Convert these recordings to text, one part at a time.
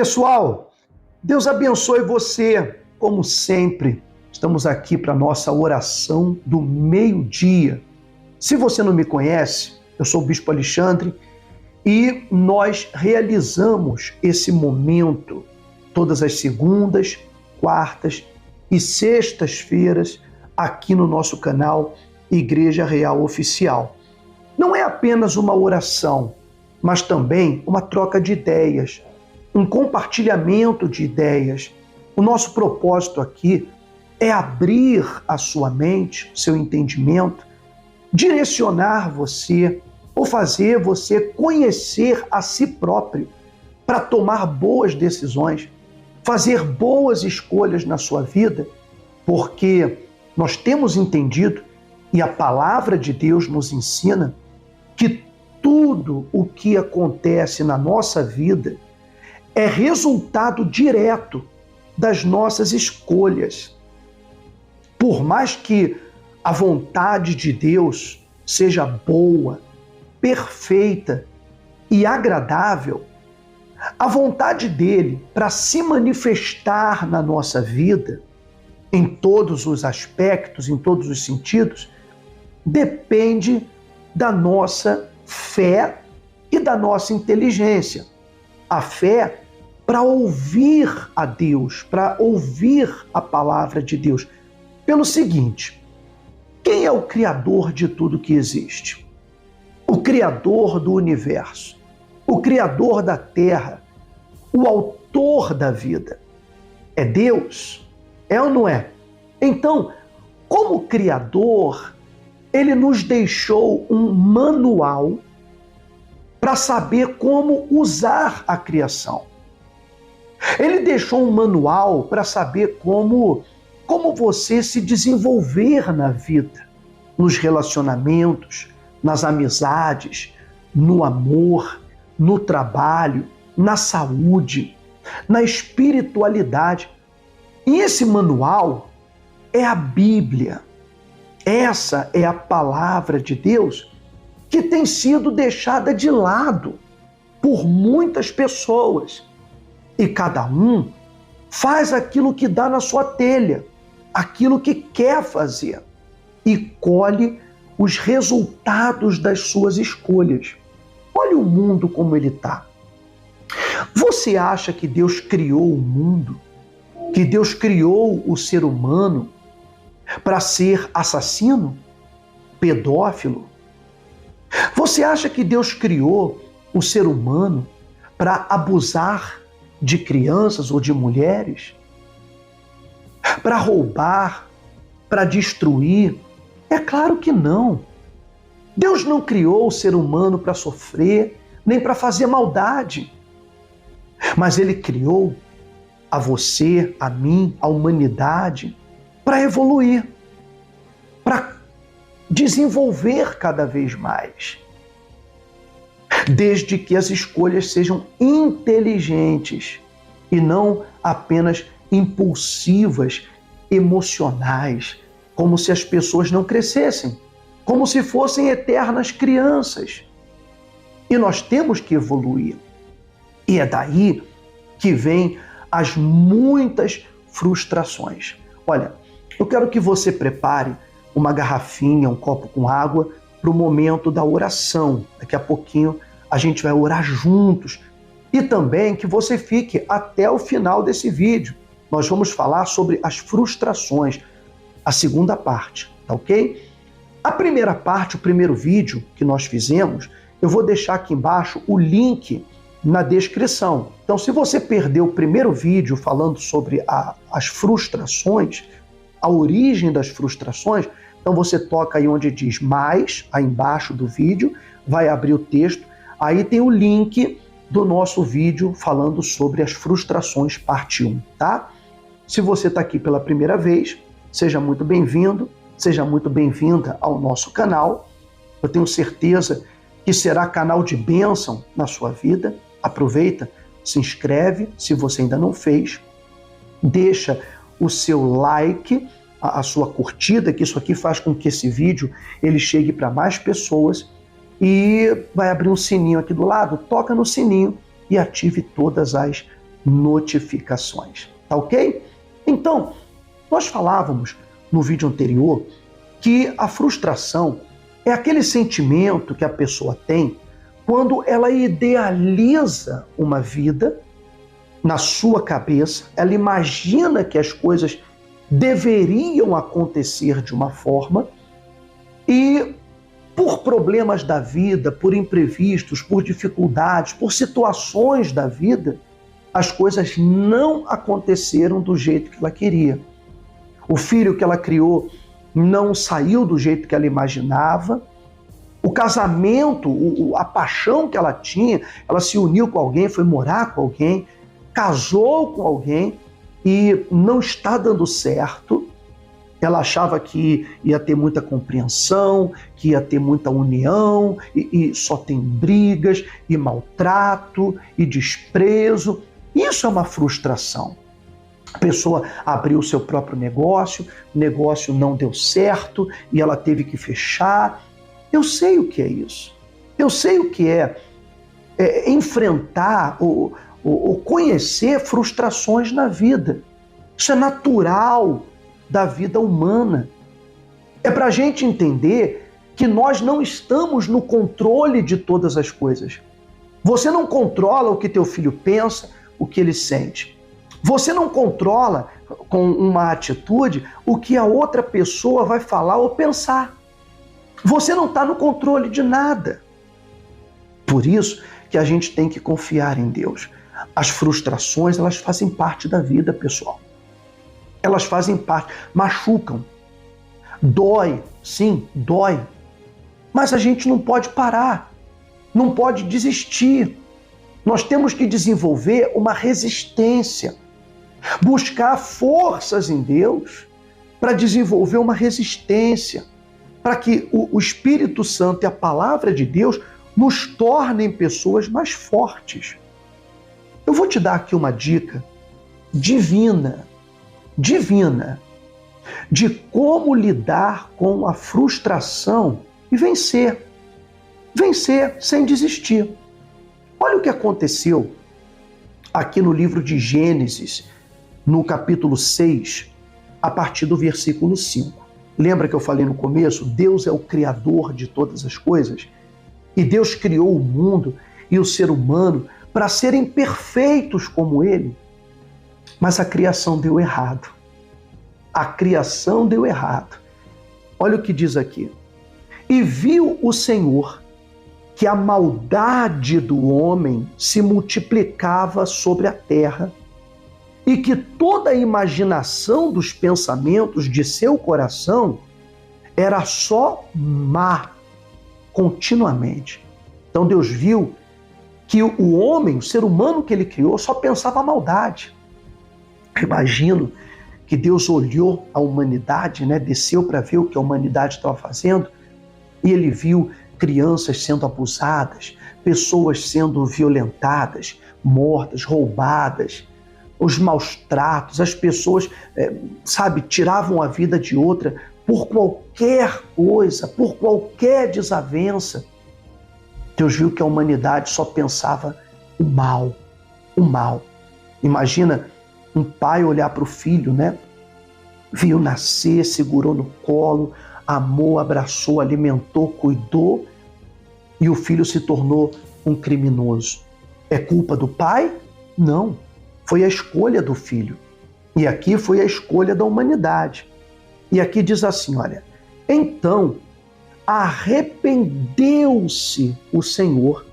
Pessoal, Deus abençoe você, como sempre. Estamos aqui para a nossa oração do meio-dia. Se você não me conhece, eu sou o Bispo Alexandre e nós realizamos esse momento todas as segundas, quartas e sextas-feiras aqui no nosso canal Igreja Real Oficial. Não é apenas uma oração, mas também uma troca de ideias, um compartilhamento de ideias. O nosso propósito aqui é abrir a sua mente, seu entendimento, direcionar você ou fazer você conhecer a si próprio para tomar boas decisões, fazer boas escolhas na sua vida, porque nós temos entendido e a palavra de Deus nos ensina que tudo o que acontece na nossa vida é resultado direto das nossas escolhas. Por mais que a vontade de Deus seja boa, perfeita e agradável, a vontade dele para se manifestar na nossa vida, em todos os aspectos, em todos os sentidos, depende da nossa fé e da nossa inteligência. A fé para ouvir a Deus, para ouvir a palavra de Deus. Pelo seguinte, quem é o Criador de tudo que existe? O Criador do universo, o Criador da terra, o autor da vida. É Deus? É ou não é? Então, como Criador, ele nos deixou um manual para saber como usar a criação. Ele deixou um manual para saber como você se desenvolver na vida, nos relacionamentos, nas amizades, no amor, no trabalho, na saúde, na espiritualidade. E esse manual é a Bíblia. Essa é a palavra de Deus que tem sido deixada de lado por muitas pessoas. E cada um faz aquilo que dá na sua telha, aquilo que quer fazer, e colhe os resultados das suas escolhas. Olha o mundo como ele está. Você acha que Deus criou o mundo, que Deus criou o ser humano para ser assassino, pedófilo? Você acha que Deus criou o ser humano para abusar de crianças ou de mulheres? Para roubar? Para destruir? É claro que não. Deus não criou o ser humano para sofrer, nem para fazer maldade. Mas Ele criou a você, a mim, a humanidade, para evoluir, para desenvolver cada vez mais. Desde que as escolhas sejam inteligentes e não apenas impulsivas, emocionais, como se as pessoas não crescessem, como se fossem eternas crianças. E nós temos que evoluir. E é daí que vem as muitas frustrações. Olha, eu quero que você prepare uma garrafinha, um copo com água para o momento da oração. Daqui a pouquinho a gente vai orar juntos. E também que você fique até o final desse vídeo. Nós vamos falar sobre as frustrações, a segunda parte, tá ok? A primeira parte, o primeiro vídeo que nós fizemos, eu vou deixar aqui embaixo o link na descrição. Então, se você perdeu o primeiro vídeo falando sobre as frustrações, a origem das frustrações, então você toca aí onde diz mais, aí embaixo do vídeo, vai abrir o texto, aí tem o link do nosso vídeo falando sobre as frustrações parte 1, tá? Se você está aqui pela primeira vez, seja muito bem-vindo, seja muito bem-vinda ao nosso canal. Eu tenho certeza que será canal de bênção na sua vida. Aproveita, se inscreve, se você ainda não fez, deixa o seu like, a sua curtida, que isso aqui faz com que esse vídeo ele chegue para mais pessoas, e vai abrir um sininho aqui do lado, toca no sininho e ative todas as notificações. Tá ok? Então, nós falávamos no vídeo anterior que a frustração é aquele sentimento que a pessoa tem quando ela idealiza uma vida na sua cabeça, ela imagina que as coisas deveriam acontecer de uma forma e por problemas da vida, por imprevistos, por dificuldades, por situações da vida, as coisas não aconteceram do jeito que ela queria. O filho que ela criou não saiu do jeito que ela imaginava. O casamento, a paixão que ela tinha, ela se uniu com alguém, foi morar com alguém, casou com alguém e não está dando certo. Ela achava que ia ter muita compreensão, que ia ter muita união, e só tem brigas, e maltrato, e desprezo. Isso é uma frustração. A pessoa abriu o seu próprio negócio, o negócio não deu certo, e ela teve que fechar. Eu sei o que é isso. Eu sei o que é enfrentar ou conhecer frustrações na vida. Isso é natural da vida humana. É para a gente entender que nós não estamos no controle de todas as coisas. Você não controla o que teu filho pensa, o que ele sente. Você não controla com uma atitude o que a outra pessoa vai falar ou pensar. Você não está no controle de nada. Por isso que a gente tem que confiar em Deus. As frustrações, elas fazem parte da vida, pessoal. Elas fazem parte, machucam. Dói, sim, dói. Mas a gente não pode parar, não pode desistir. Nós temos que desenvolver uma resistência, buscar forças em Deus para desenvolver uma resistência, para que o Espírito Santo e a Palavra de Deus nos tornem pessoas mais fortes. Eu vou te dar aqui uma dica divina, de como lidar com a frustração e vencer sem desistir. Olha o que aconteceu aqui no livro de Gênesis, no capítulo 6, a partir do versículo 5. Lembra que eu falei no começo? Deus é o criador de todas as coisas e Deus criou o mundo e o ser humano para serem perfeitos como Ele. Mas a criação deu errado. A criação deu errado. Olha o que diz aqui. E viu o Senhor que a maldade do homem se multiplicava sobre a terra e que toda a imaginação dos pensamentos de seu coração era só má continuamente. Então Deus viu que o homem, o ser humano que ele criou, só pensava maldade. Imagino que Deus olhou a humanidade, desceu para ver o que a humanidade estava fazendo, e ele viu crianças sendo abusadas, pessoas sendo violentadas, mortas, roubadas, os maus tratos, as pessoas, tiravam a vida de outra por qualquer coisa, por qualquer desavença. Deus viu que a humanidade só pensava o mal, o mal. Imagina um pai olhar para o filho, Viu nascer, segurou no colo, amou, abraçou, alimentou, cuidou, e o filho se tornou um criminoso. É culpa do pai? Não. Foi a escolha do filho. E aqui foi a escolha da humanidade. E aqui diz assim, olha, então arrependeu-se o Senhor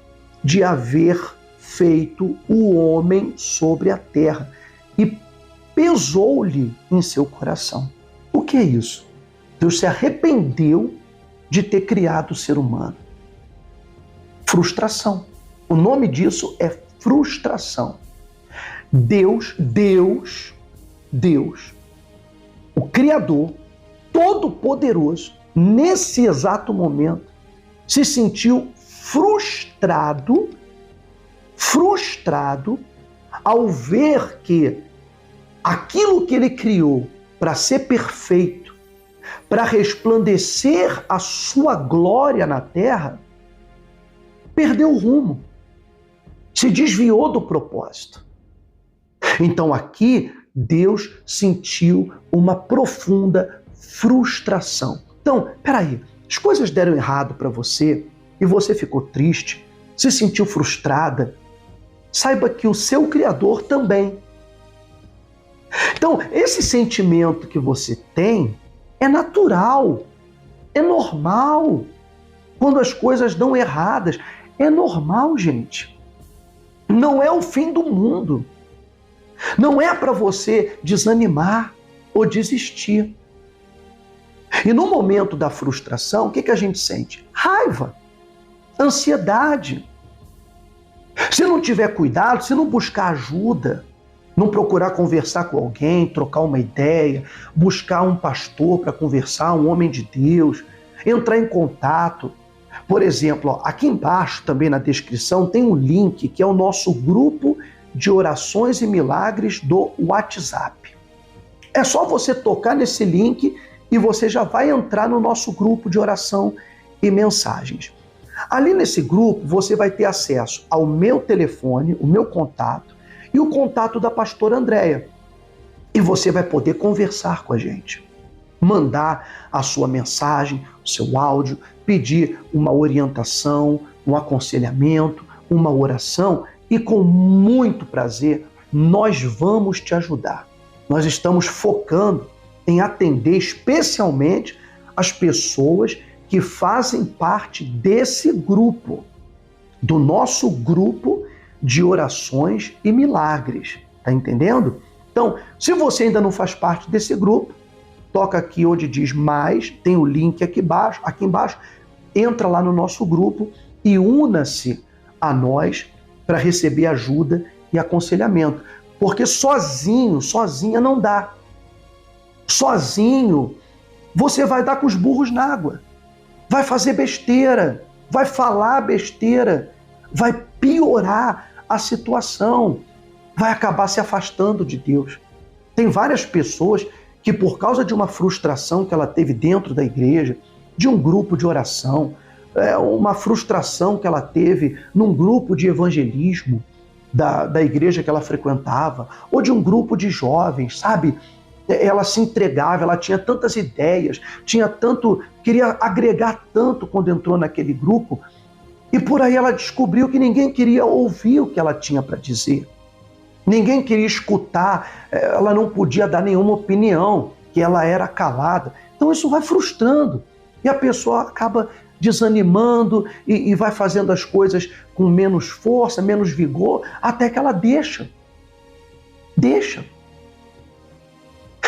de haver feito o homem sobre a terra e pesou-lhe em seu coração. O que é isso? Deus se arrependeu de ter criado o ser humano. Frustração. O nome disso é frustração. Deus, o Criador, Todo-Poderoso, nesse exato momento, se sentiu frustrado ao ver que aquilo que ele criou para ser perfeito, para resplandecer a sua glória na terra, perdeu o rumo, se desviou do propósito. Então aqui Deus sentiu uma profunda frustração. Então, peraí, as coisas deram errado para você e você ficou triste, se sentiu frustrada. Saiba que o seu Criador também. Então, esse sentimento que você tem é natural, é normal. Quando as coisas dão erradas, é normal, gente. Não é o fim do mundo. Não é para você desanimar ou desistir. E no momento da frustração, o que a gente sente? Raiva, ansiedade. Se não tiver cuidado, se não buscar ajuda, não procurar conversar com alguém, trocar uma ideia, buscar um pastor para conversar, um homem de Deus, entrar em contato. Por exemplo, aqui embaixo também na descrição tem um link que é o nosso grupo de orações e milagres do WhatsApp. É só você tocar nesse link e você já vai entrar no nosso grupo de oração e mensagens. Ali nesse grupo você vai ter acesso ao meu telefone, o meu contato e o contato da pastora Andréia. E você vai poder conversar com a gente, mandar a sua mensagem, o seu áudio, pedir uma orientação, um aconselhamento, uma oração e com muito prazer nós vamos te ajudar. Nós estamos focando em atender especialmente as pessoas que fazem parte desse grupo, do nosso grupo de orações e milagres. Tá entendendo? Então, se você ainda não faz parte desse grupo, toca aqui onde diz mais, tem o link aqui embaixo, entra lá no nosso grupo e una-se a nós para receber ajuda e aconselhamento. Porque sozinha não dá. Sozinho, você vai dar com os burros na água. Vai fazer besteira, vai falar besteira, vai piorar a situação, vai acabar se afastando de Deus. Tem várias pessoas que, por causa de uma frustração que ela teve dentro da igreja, de um grupo de oração, uma frustração que ela teve num grupo de evangelismo da igreja que ela frequentava, ou de um grupo de jovens, sabe? Ela se entregava, ela tinha tantas ideias, queria agregar tanto quando entrou naquele grupo, e por aí ela descobriu que ninguém queria ouvir o que ela tinha para dizer. Ninguém queria escutar, ela não podia dar nenhuma opinião, que ela era calada. Então isso vai frustrando, e a pessoa acaba desanimando e vai fazendo as coisas com menos força, menos vigor, até que ela deixa.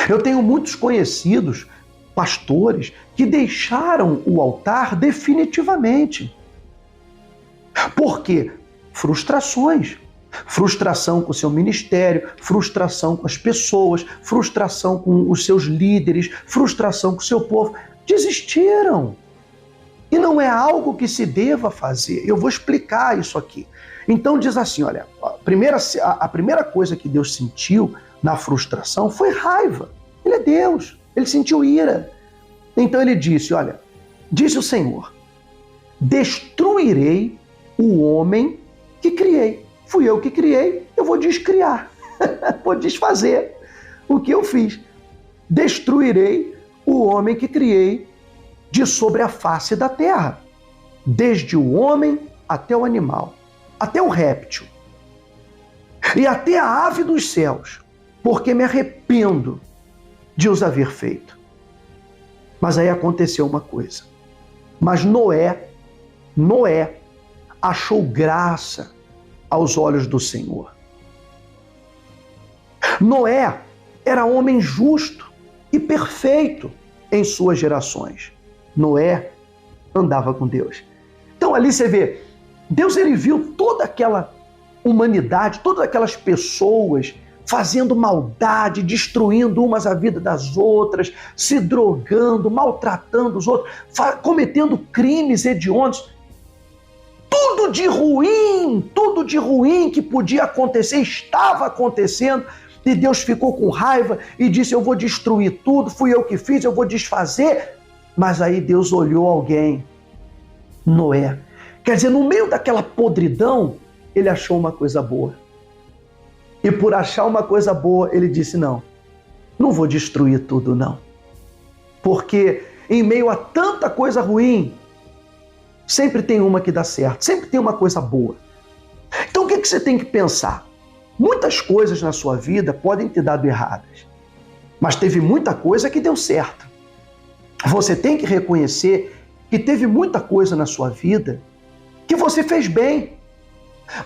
Eu tenho muitos conhecidos, pastores, que deixaram o altar definitivamente. Por quê? Frustrações. Frustração com o seu ministério, frustração com as pessoas, frustração com os seus líderes, frustração com o seu povo. Desistiram. E não é algo que se deva fazer. Eu vou explicar isso aqui. Então diz assim, olha, a primeira coisa que Deus sentiu na frustração foi raiva. Ele é Deus, ele sentiu ira. Então ele disse, olha, disse o Senhor, destruirei o homem que criei. Fui eu que criei, eu vou descriar, vou desfazer o que eu fiz. Destruirei o homem que criei de sobre a face da terra, desde o homem até o animal, até o réptil, e até a ave dos céus, porque me arrependo de os haver feito. Mas aí aconteceu uma coisa. Mas Noé achou graça aos olhos do Senhor. Noé era homem justo e perfeito em suas gerações. Noé andava com Deus. Então ali você vê, Deus ele viu toda aquela humanidade, todas aquelas pessoas fazendo maldade, destruindo umas a vida das outras, se drogando, maltratando os outros, cometendo crimes hediondos. Tudo de ruim que podia acontecer, estava acontecendo, e Deus ficou com raiva e disse, eu vou destruir tudo, fui eu que fiz, eu vou desfazer. Mas aí Deus olhou alguém, Noé. Quer dizer, no meio daquela podridão, ele achou uma coisa boa. E por achar uma coisa boa, ele disse: não vou destruir tudo, não. Porque em meio a tanta coisa ruim, sempre tem uma que dá certo, sempre tem uma coisa boa. Então o que você tem que pensar? Muitas coisas na sua vida podem ter dado erradas, mas teve muita coisa que deu certo. Você tem que reconhecer que teve muita coisa na sua vida que você fez bem,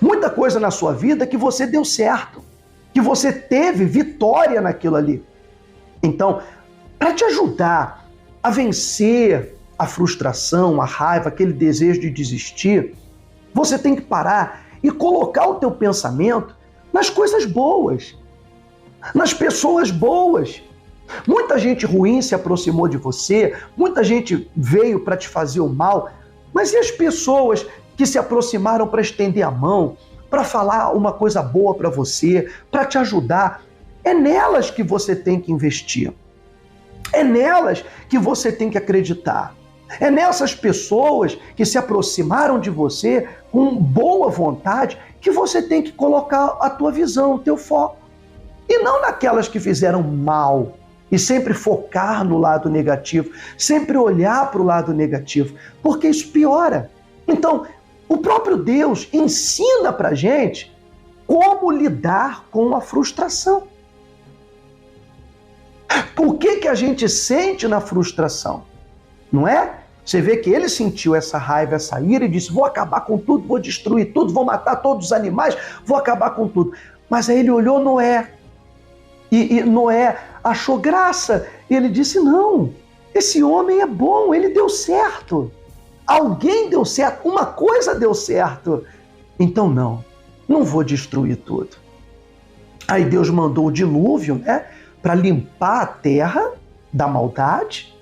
muita coisa na sua vida que você deu certo, que você teve vitória naquilo ali. Então, para te ajudar a vencer a frustração, a raiva, aquele desejo de desistir, você tem que parar e colocar o teu pensamento nas coisas boas, nas pessoas boas. Muita gente ruim se aproximou de você, muita gente veio para te fazer o mal, mas e as pessoas que se aproximaram para estender a mão, para falar uma coisa boa para você, para te ajudar? É nelas que você tem que investir. É nelas que você tem que acreditar. É nessas pessoas que se aproximaram de você com boa vontade que você tem que colocar a tua visão, o teu foco. E não naquelas que fizeram mal. E sempre focar no lado negativo, sempre olhar para o lado negativo, porque isso piora. Então, o próprio Deus ensina para a gente como lidar com a frustração. O que a gente sente na frustração? Não é? Você vê que ele sentiu essa raiva, essa ira e disse: vou acabar com tudo, vou destruir tudo, vou matar todos os animais, vou acabar com tudo. Mas aí ele olhou Noé. E Noé achou graça. E ele disse: não, esse homem é bom, ele deu certo. Alguém deu certo, uma coisa deu certo. Então não vou destruir tudo. Aí Deus mandou o dilúvio, né, para limpar a terra da maldade,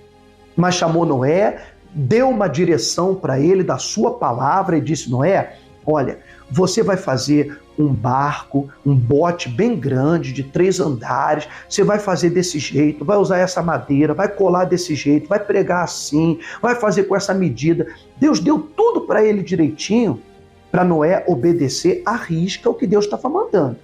mas chamou Noé, deu uma direção para ele da sua palavra e disse: Noé, olha, você vai fazer um barco, um bote bem grande, de 3 andares, você vai fazer desse jeito, vai usar essa madeira, vai colar desse jeito, vai pregar assim, vai fazer com essa medida. Deus deu tudo para ele direitinho, para Noé obedecer à risca o que Deus estava mandando.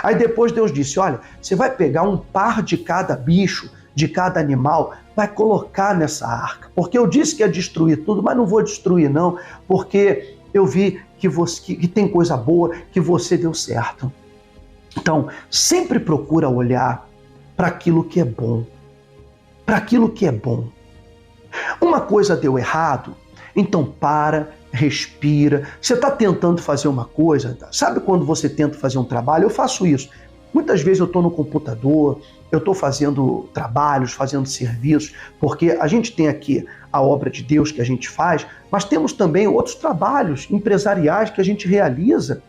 Aí depois Deus disse: olha, você vai pegar um par de cada bicho, de cada animal, vai colocar nessa arca, porque eu disse que ia destruir tudo, mas não vou destruir não, porque eu vi que tem coisa boa, que você deu certo. Então, sempre procura olhar para aquilo que é bom. Para aquilo que é bom. Uma coisa deu errado, então para, respira. Você está tentando fazer uma coisa, sabe quando você tenta fazer um trabalho? Eu faço isso. Muitas vezes eu estou no computador, eu estou fazendo trabalhos, fazendo serviços, porque a gente tem aqui a obra de Deus que a gente faz, mas temos também outros trabalhos empresariais que a gente realiza.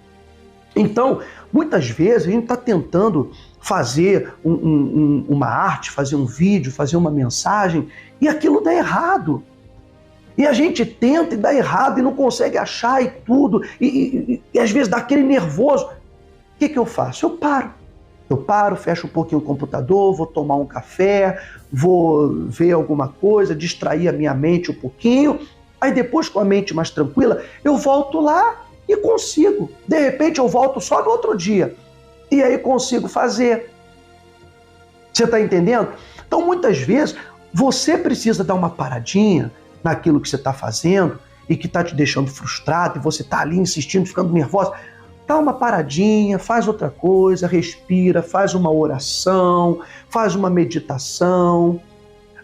Então, muitas vezes a gente está tentando fazer uma arte, fazer um vídeo, fazer uma mensagem, e aquilo dá errado. E a gente tenta e dá errado e não consegue achar e tudo, e às vezes dá aquele nervoso. O que eu faço? Eu paro, fecho um pouquinho o computador, vou tomar um café, vou ver alguma coisa, distrair a minha mente um pouquinho. Aí depois, com a mente mais tranquila, eu volto lá e consigo. De repente eu volto só no outro dia. E aí consigo fazer. Você está entendendo? Então muitas vezes você precisa dar uma paradinha naquilo que você está fazendo e que está te deixando frustrado e você está ali insistindo, ficando nervosa. Dá uma paradinha, faz outra coisa, respira, faz uma oração, faz uma meditação,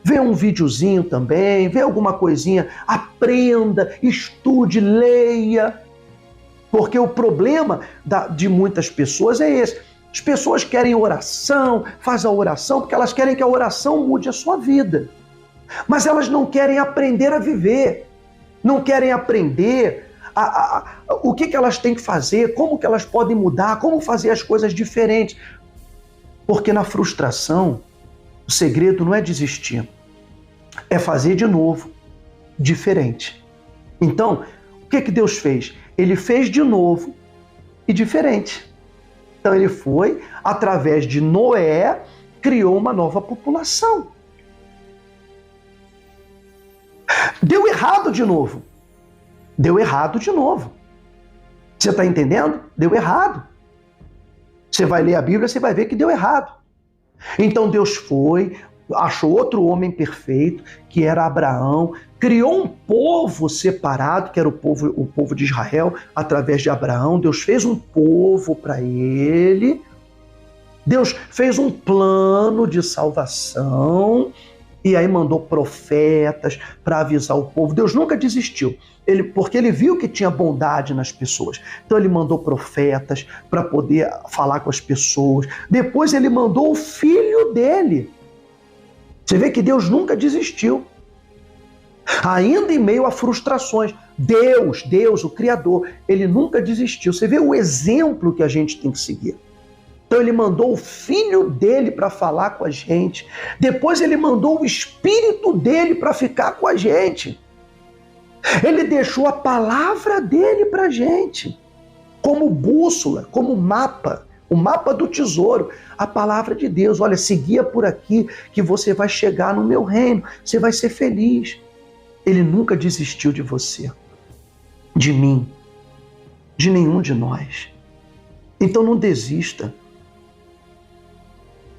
vê um videozinho também, vê alguma coisinha, aprenda, estude, leia. Porque o problema de muitas pessoas é esse. As pessoas querem oração, faz a oração, porque elas querem que a oração mude a sua vida. Mas elas não querem aprender a viver, não querem aprender o que elas têm que fazer, como que elas podem mudar, como fazer as coisas diferentes. Porque na frustração, o segredo não é desistir, é fazer de novo, diferente. Então, o que Deus fez? Ele fez de novo e diferente. Então ele foi, através de Noé, criou uma nova população. Deu errado de novo. Deu errado de novo. Você está entendendo? Deu errado. Você vai ler a Bíblia, você vai ver que deu errado. Então Deus foi, achou outro homem perfeito, que era Abraão, criou um povo separado, que era o povo de Israel, através de Abraão. Deus fez um povo para ele. Deus fez um plano de salvação e aí mandou profetas para avisar o povo. Deus nunca desistiu, porque ele viu que tinha bondade nas pessoas. Então ele mandou profetas para poder falar com as pessoas. Depois ele mandou o filho dele. Você vê que Deus nunca desistiu. Ainda em meio a frustrações, Deus, o Criador, ele nunca desistiu. Você vê o exemplo que a gente tem que seguir. Então ele mandou o filho dele para falar com a gente. Depois ele mandou o espírito dele para ficar com a gente. Ele deixou a palavra dele para a gente, como bússola, como mapa, o mapa do tesouro, a palavra de Deus. Olha, seguia por aqui que você vai chegar no meu reino, você vai ser feliz. Ele nunca desistiu de você, de mim, de nenhum de nós. Então não desista.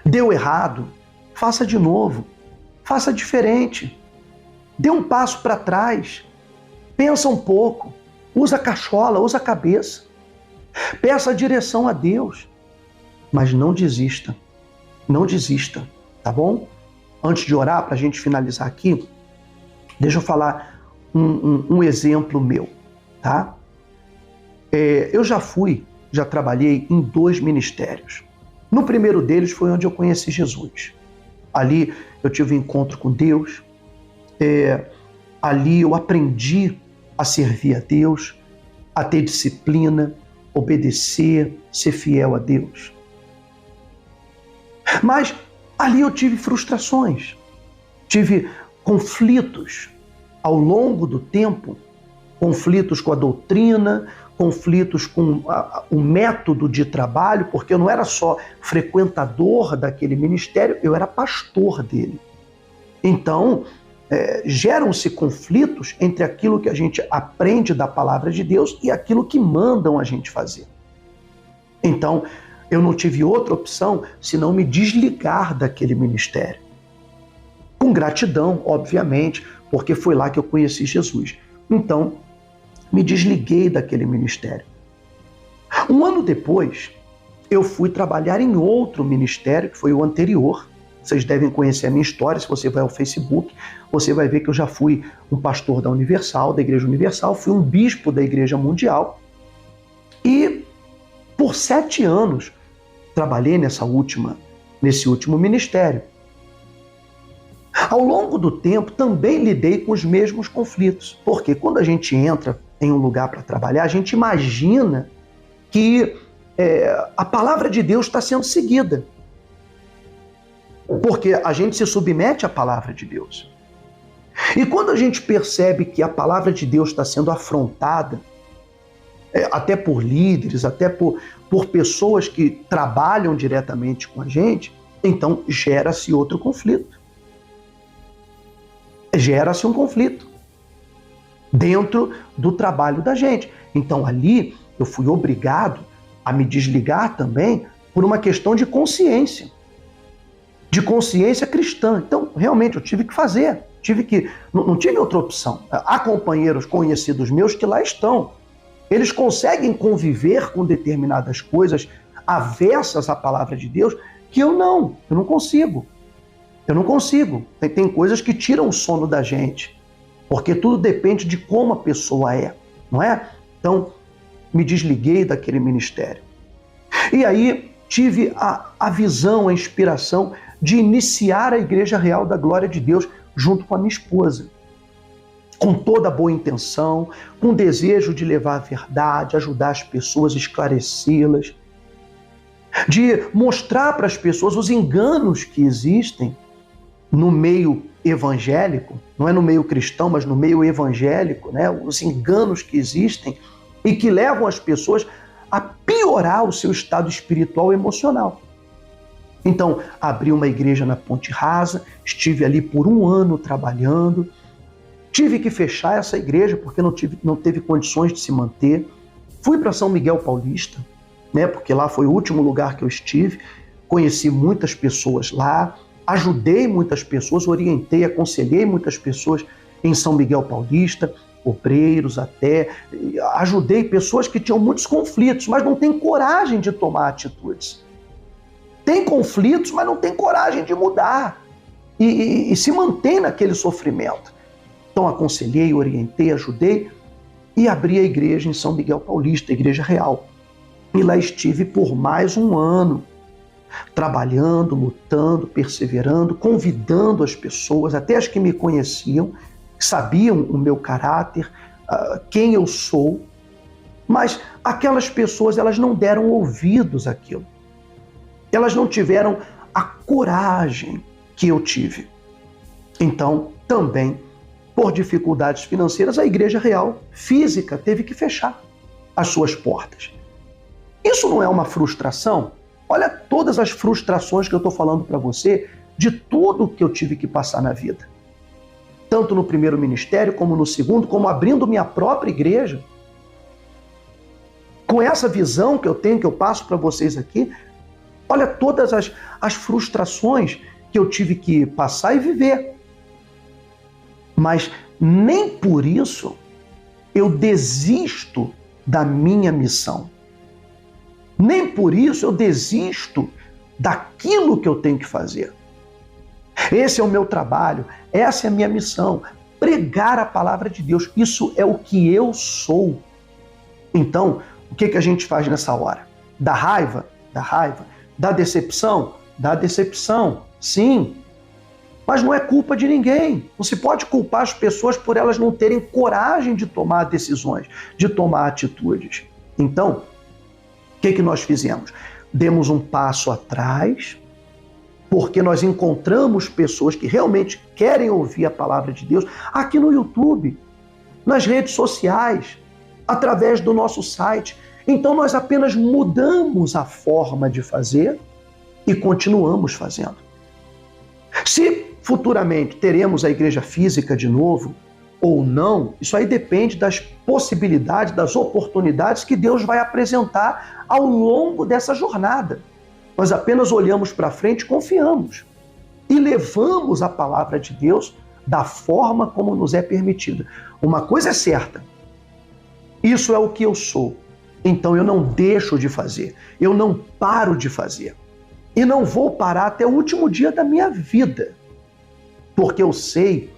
Deu errado, faça de novo, faça diferente. Dê um passo para trás, pensa um pouco, usa a cachola, usa a cabeça. Peça a direção a Deus, mas não desista, tá bom? Antes de orar, para a gente finalizar aqui, deixa eu falar um exemplo meu, tá? Eu já trabalhei em 2 ministérios. No primeiro deles foi onde eu conheci Jesus. Ali eu tive um encontro com Deus, ali eu aprendi a servir a Deus, a ter disciplina, obedecer, ser fiel a Deus. Mas ali eu tive frustrações, tive conflitos ao longo do tempo, conflitos com a doutrina, conflitos com o método de trabalho, porque eu não era só frequentador daquele ministério, eu era pastor dele. Então, geram-se conflitos entre aquilo que a gente aprende da palavra de Deus e aquilo que mandam a gente fazer. Então, eu não tive outra opção senão me desligar daquele ministério. Com gratidão, obviamente, porque foi lá que eu conheci Jesus. Então, me desliguei daquele ministério. Um ano depois, eu fui trabalhar em outro ministério, que foi o anterior. Vocês devem conhecer a minha história. Se você vai ao Facebook, você vai ver que eu já fui um pastor da Universal, da Igreja Universal, fui um bispo da Igreja Mundial. E por 7 anos, trabalhei nesse último ministério. Ao longo do tempo, também lidei com os mesmos conflitos, porque quando a gente entra em um lugar para trabalhar, a gente imagina que a palavra de Deus está sendo seguida, porque a gente se submete à palavra de Deus. E quando a gente percebe que a palavra de Deus está sendo afrontada, até por líderes, até por pessoas que trabalham diretamente com a gente, então gera-se outro conflito. Gera-se um conflito dentro do trabalho da gente. Então ali eu fui obrigado a me desligar também por uma questão de consciência cristã. Então realmente eu tive que fazer, não tive outra opção. Há companheiros conhecidos meus que lá estão. Eles conseguem conviver com determinadas coisas avessas à palavra de Deus que eu não consigo. Eu não consigo. Tem coisas que tiram o sono da gente, porque tudo depende de como a pessoa é, não é? Então, me desliguei daquele ministério. E aí tive a visão, a inspiração de iniciar a Igreja Real da Glória de Deus junto com a minha esposa. Com toda a boa intenção, com o desejo de levar a verdade, ajudar as pessoas, esclarecê-las, de mostrar para as pessoas os enganos que existem no meio evangélico, não é no meio cristão, mas no meio evangélico, né? Os enganos que existem e que levam as pessoas a piorar o seu estado espiritual e emocional. Então, abri uma igreja na Ponte Rasa, estive ali por 1 ano trabalhando, tive que fechar essa igreja porque não teve condições de se manter. Fui para São Miguel Paulista, né? Porque lá foi o último lugar que eu estive. Conheci muitas pessoas lá, ajudei muitas pessoas, orientei, aconselhei muitas pessoas em São Miguel Paulista, obreiros até, ajudei pessoas que tinham muitos conflitos, mas não têm coragem de tomar atitudes. Tem conflitos, mas não tem coragem de mudar e se mantém naquele sofrimento. Então aconselhei, orientei, ajudei e abri a igreja em São Miguel Paulista, a Igreja Real. E lá estive por mais um ano, trabalhando, lutando, perseverando, convidando as pessoas, até as que me conheciam, que sabiam o meu caráter, quem eu sou, mas aquelas pessoas, elas não deram ouvidos àquilo. Elas não tiveram a coragem que eu tive. Então, também, por dificuldades financeiras, a Igreja Real física teve que fechar as suas portas. Isso não é uma frustração? Olha todas as frustrações que eu estou falando para você, de tudo que eu tive que passar na vida. Tanto no primeiro ministério, como no segundo, como abrindo minha própria igreja. Com essa visão que eu tenho, que eu passo para vocês aqui, olha todas as frustrações que eu tive que passar e viver. Mas nem por isso eu desisto da minha missão. Nem por isso eu desisto daquilo que eu tenho que fazer. Esse é o meu trabalho, essa é a minha missão, pregar a palavra de Deus. Isso é o que eu sou. Então, o que a gente faz nessa hora? Da raiva? Da raiva. Da decepção? Da decepção, sim. Mas não é culpa de ninguém. Não se pode culpar as pessoas por elas não terem coragem de tomar decisões, de tomar atitudes. Então, o que nós fizemos? Demos um passo atrás, porque nós encontramos pessoas que realmente querem ouvir a palavra de Deus aqui no YouTube, nas redes sociais, através do nosso site. Então nós apenas mudamos a forma de fazer e continuamos fazendo. Se futuramente teremos a igreja física de novo ou não, isso aí depende das possibilidades, das oportunidades que Deus vai apresentar ao longo dessa jornada. Nós apenas olhamos para frente e confiamos. E levamos a palavra de Deus da forma como nos é permitida. Uma coisa é certa, isso é o que eu sou. Então eu não deixo de fazer, eu não paro de fazer. E não vou parar até o último dia da minha vida. Porque eu sei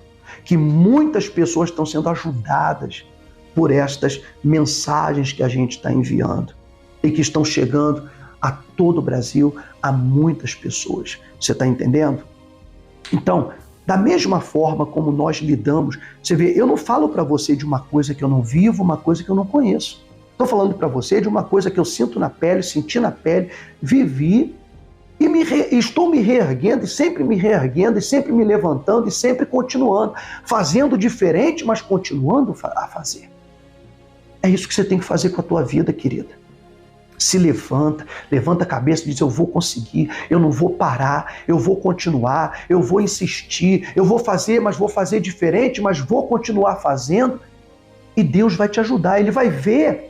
que muitas pessoas estão sendo ajudadas por estas mensagens que a gente está enviando e que estão chegando a todo o Brasil, a muitas pessoas. Você está entendendo? Então, da mesma forma como nós lidamos, você vê, eu não falo para você de uma coisa que eu não vivo, uma coisa que eu não conheço. Estou falando para você de uma coisa que eu sinto na pele, senti na pele, vivi e estou me reerguendo, e sempre me reerguendo, e sempre me levantando, e sempre continuando, fazendo diferente, mas continuando a fazer. É isso que você tem que fazer com a tua vida, querida. Se levanta a cabeça e diz, eu vou conseguir, eu não vou parar, eu vou continuar, eu vou insistir, eu vou fazer, mas vou fazer diferente, mas vou continuar fazendo. E Deus vai te ajudar, Ele vai ver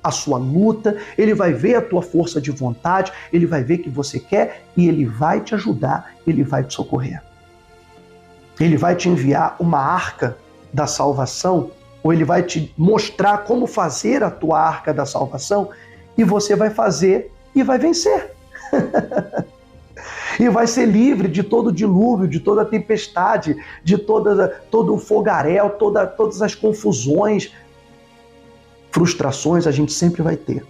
a sua luta, Ele vai ver a tua força de vontade, Ele vai ver que você quer e Ele vai te ajudar, Ele vai te socorrer. Ele vai te enviar uma arca da salvação, ou Ele vai te mostrar como fazer a tua arca da salvação, e você vai fazer e vai vencer. E vai ser livre de todo o dilúvio, de toda a tempestade, de todo o fogaréu, todas as confusões. Frustrações a gente sempre vai ter,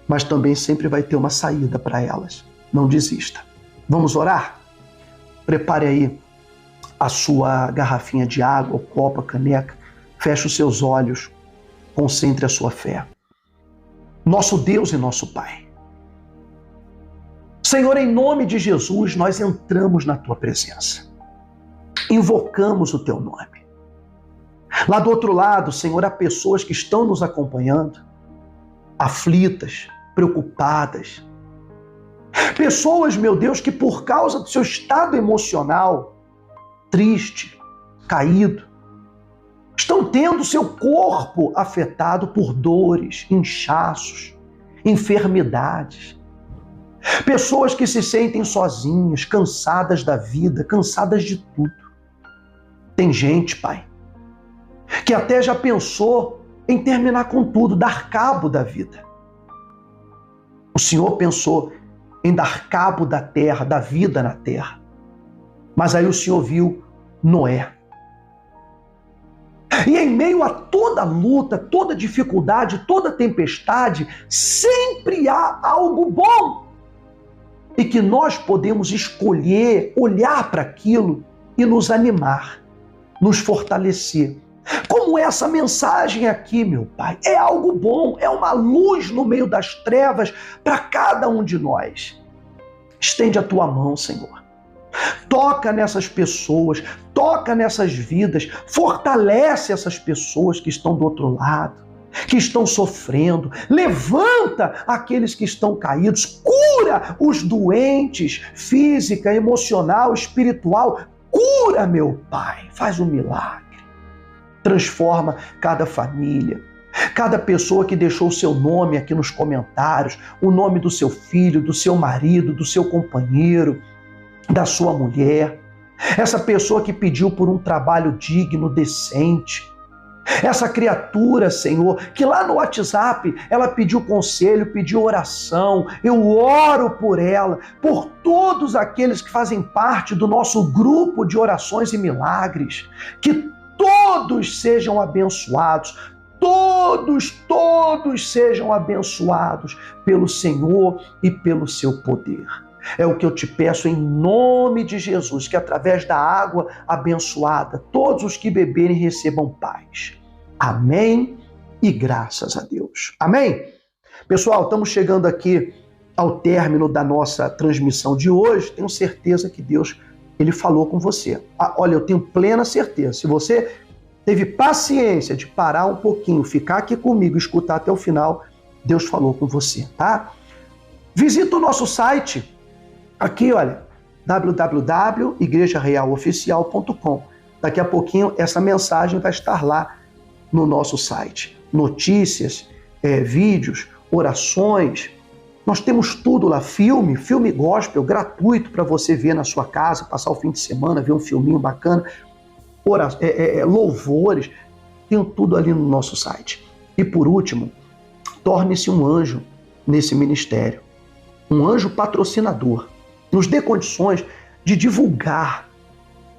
mas também sempre vai ter uma saída para elas. Não desista. Vamos orar? Prepare aí a sua garrafinha de água, o copo, a caneca. Feche os seus olhos. Concentre a sua fé. Nosso Deus e nosso Pai. Senhor, em nome de Jesus, nós entramos na Tua presença. Invocamos o Teu nome. Lá do outro lado, Senhor, há pessoas que estão nos acompanhando, aflitas, preocupadas. Pessoas, meu Deus, que por causa do seu estado emocional, triste, caído, estão tendo seu corpo afetado por dores, inchaços, enfermidades. Pessoas que se sentem sozinhas, cansadas da vida, cansadas de tudo. Tem gente, Pai, que até já pensou em terminar com tudo, dar cabo da vida. O Senhor pensou em dar cabo da terra, da vida na terra. Mas aí o Senhor viu Noé. E em meio a toda luta, toda dificuldade, toda tempestade, sempre há algo bom. E que nós podemos escolher, olhar para aquilo e nos animar, nos fortalecer. Como essa mensagem aqui, meu Pai, é algo bom, é uma luz no meio das trevas para cada um de nós. Estende a tua mão, Senhor. Toca nessas pessoas, toca nessas vidas, fortalece essas pessoas que estão do outro lado, que estão sofrendo, levanta aqueles que estão caídos, cura os doentes, física, emocional, espiritual, cura, meu Pai, faz um milagre, transforma cada família, cada pessoa que deixou o seu nome aqui nos comentários, o nome do seu filho, do seu marido, do seu companheiro, da sua mulher, essa pessoa que pediu por um trabalho digno, decente, essa criatura, Senhor, que lá no WhatsApp ela pediu conselho, pediu oração, eu oro por ela, por todos aqueles que fazem parte do nosso grupo de orações e milagres, que todos sejam abençoados, todos sejam abençoados pelo Senhor e pelo seu poder. É o que eu te peço em nome de Jesus, que através da água abençoada, todos os que beberem recebam paz. Amém e graças a Deus. Amém? Pessoal, estamos chegando aqui ao término da nossa transmissão de hoje. Tenho certeza que Deus, Ele falou com você. Olha, eu tenho plena certeza. Se você teve paciência de parar um pouquinho, ficar aqui comigo, escutar até o final, Deus falou com você, tá? Visita o nosso site. Aqui, olha, www.igrejarealoficial.com. Daqui a pouquinho essa mensagem vai estar lá no nosso site. Notícias, vídeos, orações. Nós temos tudo lá, filme gospel gratuito para você ver na sua casa, passar o fim de semana, ver um filminho bacana, louvores, tem tudo ali no nosso site. E por último, torne-se um anjo nesse ministério, um anjo patrocinador. Nos dê condições de divulgar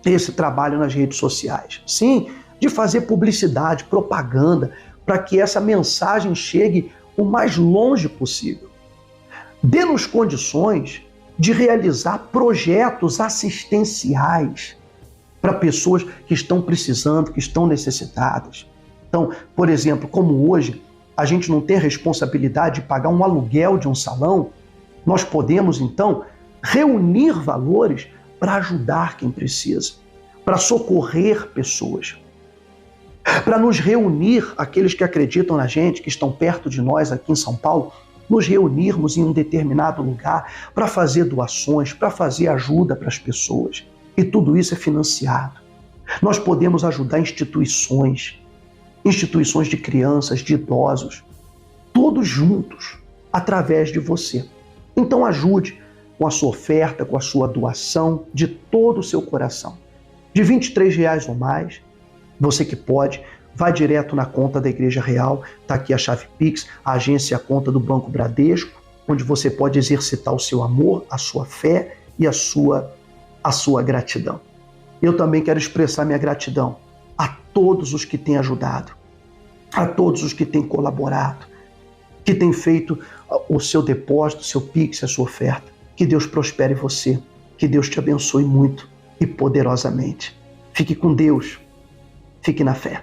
esse trabalho nas redes sociais. Sim, de fazer publicidade, propaganda, para que essa mensagem chegue o mais longe possível. Dê-nos condições de realizar projetos assistenciais para pessoas que estão precisando, que estão necessitadas. Então, por exemplo, como hoje a gente não tem responsabilidade de pagar um aluguel de um salão, nós podemos, então, reunir valores para ajudar quem precisa, para socorrer pessoas, para nos reunir, aqueles que acreditam na gente, que estão perto de nós aqui em São Paulo, nos reunirmos em um determinado lugar para fazer doações, para fazer ajuda para as pessoas. E tudo isso é financiado. Nós podemos ajudar instituições de crianças, de idosos, todos juntos, através de você. Então ajude com a sua oferta, com a sua doação, de todo o seu coração. De R$23 ou mais, você que pode, vai direto na conta da Igreja Real, está aqui a chave Pix, a agência e a conta do Banco Bradesco, onde você pode exercitar o seu amor, a sua fé e a sua gratidão. Eu também quero expressar minha gratidão a todos os que têm ajudado, a todos os que têm colaborado, que têm feito o seu depósito, o seu Pix, a sua oferta. Que Deus prospere você, que Deus te abençoe muito e poderosamente. Fique com Deus, fique na fé.